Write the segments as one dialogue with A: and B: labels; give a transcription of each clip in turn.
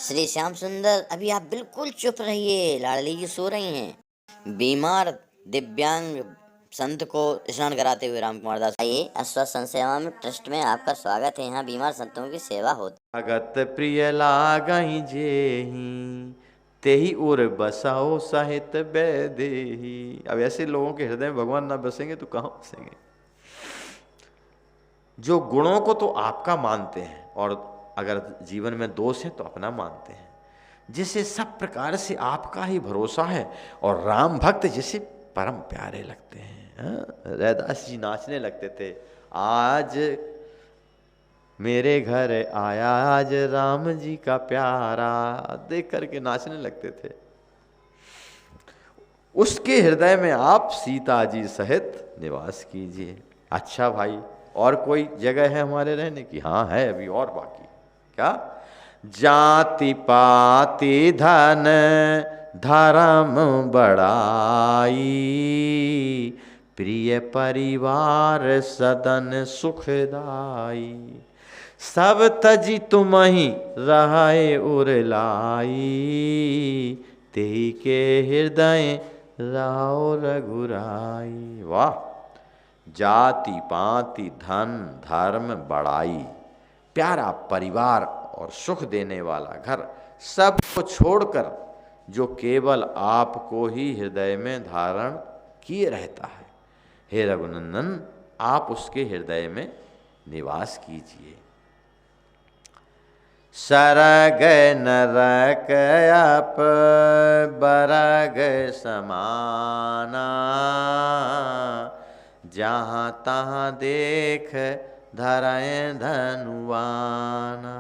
A: श्री श्याम सुंदर, अभी आप बिल्कुल चुप रहिए। लाडली जी सो रही हैं। बीमार दिव्यांग संत को स्नान कराते हुए रामकुमार दास आइए। अस्वस्थ सेवा में ट्रस्ट में आपका स्वागत है। यहाँ बीमार संतों की सेवा होती।
B: भगत प्रिय लागहि जेहि, तेहि उर बसाओ साहित बैदेही। अब ऐसे लोगों के हृदय में भगवान ना बसेंगे तो कहाँ बसेंगे। जो गुणों को तो आपका मानते हैं और अगर जीवन में दोष है तो अपना मानते हैं, जिसे सब प्रकार से आपका ही भरोसा है और राम भक्त जिसे परम प्यारे लगते हैं। रैदास जी नाचने लगते थे, आज मेरे घर आया आज राम जी का प्यारा, देख करके नाचने लगते थे। उसके हृदय में आप सीता जी सहित निवास कीजिए। अच्छा भाई, और कोई जगह है हमारे रहने की? हाँ है, अभी और बाकी। क्या? जाति पाति धन धर्म बड़ाई, प्रिय परिवार सदन सुखदाई। सब तजी तुम ही रहे उरलाई, तेहि के हृदय राव रघुराई। वाह! जाति पाति धन धर्म बड़ाई, प्यारा परिवार और सुख देने वाला घर, सब को छोड़कर जो केवल आपको ही हृदय में धारण किए रहता है, हे रघुनंदन आप उसके हृदय में निवास कीजिए। सरग नरक अप बरग समाना, जहाँ तहाँ देख धरय धनुवाना।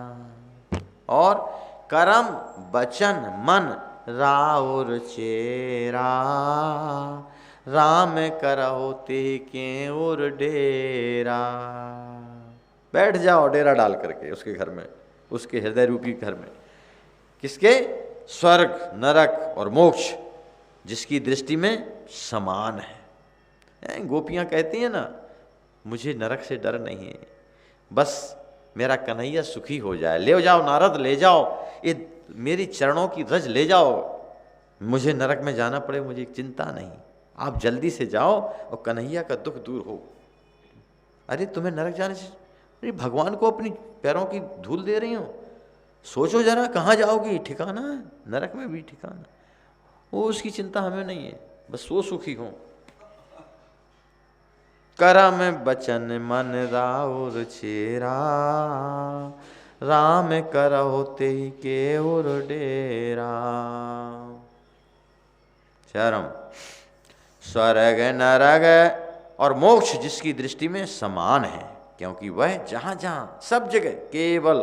B: और करम बचन मन राउर चेरा, राम करहो ते के उर डेरा। बैठ जाओ डेरा डाल करके उसके घर में, उसके हृदय रूपी घर में। किसके? स्वर्ग नरक और मोक्ष जिसकी दृष्टि में समान है। गोपियां कहती हैं ना, मुझे नरक से डर नहीं है, बस मेरा कन्हैया सुखी हो जाए। ले जाओ नारद, ले जाओ, ये मेरी चरणों की रज ले जाओ, मुझे नरक में जाना पड़े मुझे चिंता नहीं, आप जल्दी से जाओ और कन्हैया का दुख दूर हो। अरे तुम्हें नरक जाने से, अरे भगवान को अपनी पैरों की धूल दे रही हो, सोचो जरा कहाँ जाओगी, ठिकाना है, नरक में भी ठिकाना। वो उसकी चिंता हमें नहीं है, बस वो सुखी हो। करम बचन मन राउर चेरा, राम करहो तेहि के उर डेरा। चरम स्वर्ग नरक और मोक्ष जिसकी दृष्टि में समान है, क्योंकि वह जहाँ जहाँ सब जगह केवल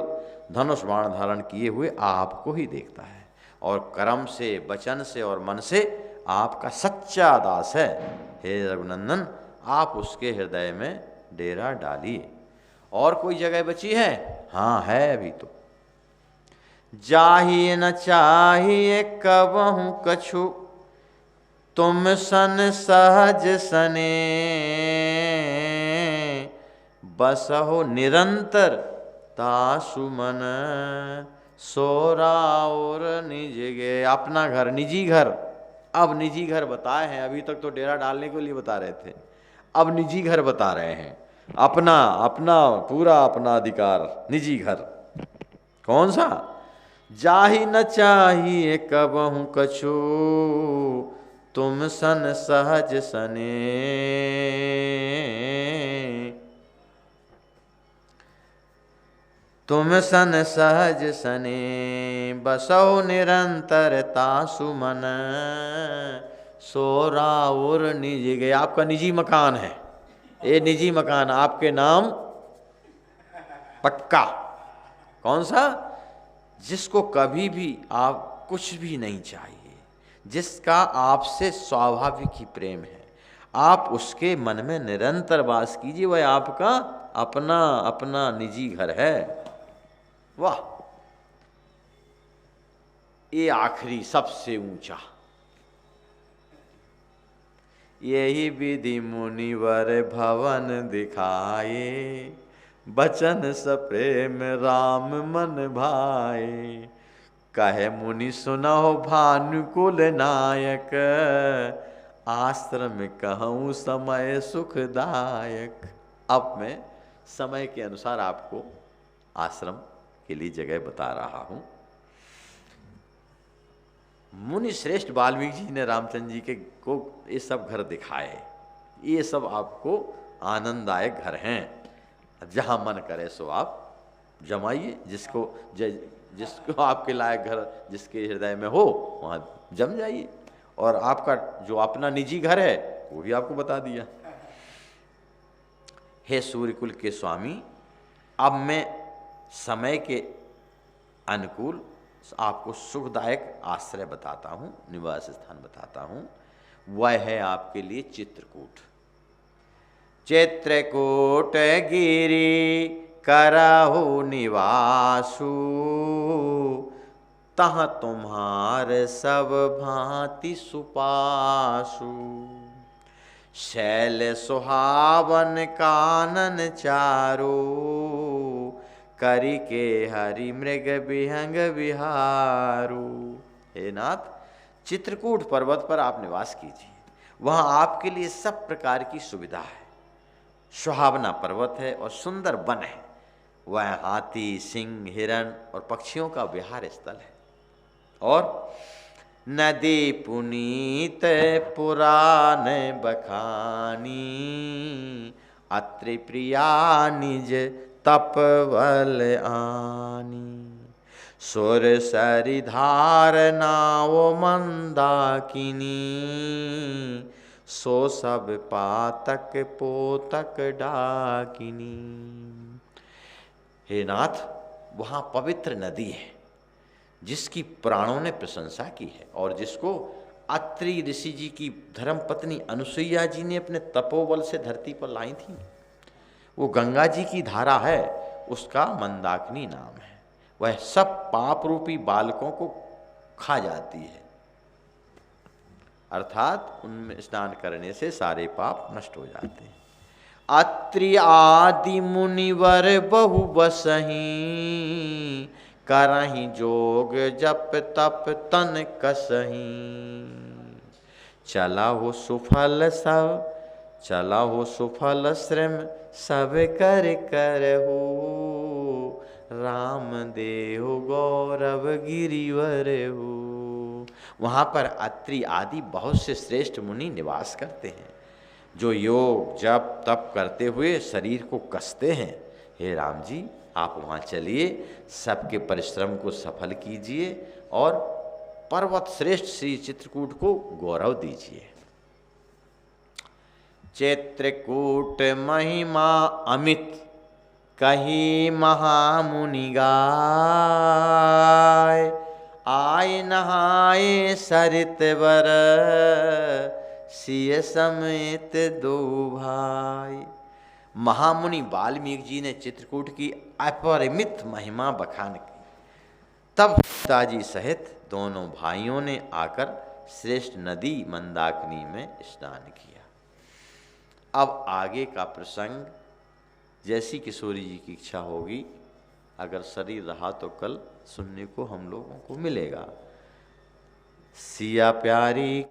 B: धनुष बाण धारण किए हुए आपको ही देखता है, और कर्म से वचन से और मन से आपका सच्चा दास है। हे रघुनंदन आप उसके हृदय में डेरा डालिए। और कोई जगह बची है? हाँ है अभी तो। जाहिए न चाहिए कबहु कछु, तुम सन सहज सने, बसहो निरंतर तासु मन, सोरा और निज गे। अपना घर, निजी घर। अब निजी घर बताए हैं, अभी तक तो डेरा डालने के लिए बता रहे थे, अब निजी घर बता रहे हैं। अपना अपना पूरा अपना अधिकार, निजी घर। कौन सा? जाहि न चाहिए कबहु कछु, तुम सन सहज सने, तुम सन सहज सने, बसौ निरंतर तासु मन, सोरा और निजी गए। आपका निजी मकान है, ये निजी मकान आपके नाम पक्का। कौन सा? जिसको कभी भी आप कुछ भी नहीं चाहिए, जिसका आपसे स्वाभाविक ही प्रेम है, आप उसके मन में निरंतर वास कीजिए, वह आपका अपना अपना निजी घर है। वाह! ये आखिरी सबसे ऊंचा। यही विधि मुनिवर भवन दिखाए, बचन सप्रेम राम मन भाए। कहे मुनि सुनहो भानुकुल नायक, आश्रम कहूँ समय सुखदायक। अब मैं समय के अनुसार आपको आश्रम के लिए जगह बता रहा हूँ। मुनि श्रेष्ठ वाल्मीकि जी ने रामचंद्र जी के को ये सब घर दिखाए। ये सब आपको आनंददायक घर हैं। जहाँ मन करे सो आप जमाइए, जिसको आपके लायक घर जिसके हृदय में हो वहाँ जम जाइए। और आपका जो अपना निजी घर है वो भी आपको बता दिया। हे सूर्यकुल के स्वामी, अब मैं समय के अनुकूल आपको सुखदायक आश्रय बताता हूँ, निवास स्थान बताता हूँ। वह है आपके लिए चित्रकूट। चित्रकूट गिरी करहु निवासु, तहाँ तुम्हार सब भांति सुपासु। शैल सुहावन कानन चारो, करी के हरि मृग विहंग विहारू। हे नाथ, चित्रकूट पर्वत पर आप निवास कीजिए। वहाँ आपके लिए सब प्रकार की सुविधा है। सुहावना पर्वत है और सुंदर वन है। वह हाथी, सिंह, हिरण और पक्षियों का विहार स्थल है। और नदी पुनीत पुराण बखानी, अत्रि प्रिया निज तपवल आनी। सुर सरिधार नाव मंदाकिनी, सो सब पातक पोतक डाकिनी। हे नाथ, वहाँ पवित्र नदी है जिसकी प्राणों ने प्रशंसा की है और जिसको अत्रि ऋषि जी की धर्मपत्नी अनुसुईया जी ने अपने तपोबल से धरती पर लाई थी। वो गंगा जी की धारा है, उसका मंदाकिनी नाम है। वह सब पाप रूपी बालकों को खा जाती है, अर्थात उनमें स्नान करने से सारे पाप नष्ट हो जाते हैं। अत्रि आदि मुनिवर बहु बसहीं, करहि जोग जप तप तन कसहीं। चला हो सुफल सब, चला हो सुफल श्रम सब कर करहु। राम देहु गौरव गिरिवर हो। वहाँ पर अत्रि आदि बहुत से श्रेष्ठ मुनि निवास करते हैं, जो योग जप तप करते हुए शरीर को कसते हैं। हे राम जी, आप वहाँ चलिए, सबके परिश्रम को सफल कीजिए और पर्वत श्रेष्ठ श्री चित्रकूट को गौरव दीजिए। चित्रकूट महिमा अमित, कही महामुनि गाय। आय नहाए सरित वर, सिय समेत दो भाई। महामुनि वाल्मीकि जी ने चित्रकूट की अपरिमित महिमा बखान की। तब पिताजी सहित दोनों भाइयों ने आकर श्रेष्ठ नदी मंदाकिनी में स्नान किया। अब आगे का प्रसंग जैसी किशोरी जी की इच्छा होगी, अगर शरीर रहा तो कल सुनने को हम लोगों को मिलेगा। सिया प्यारी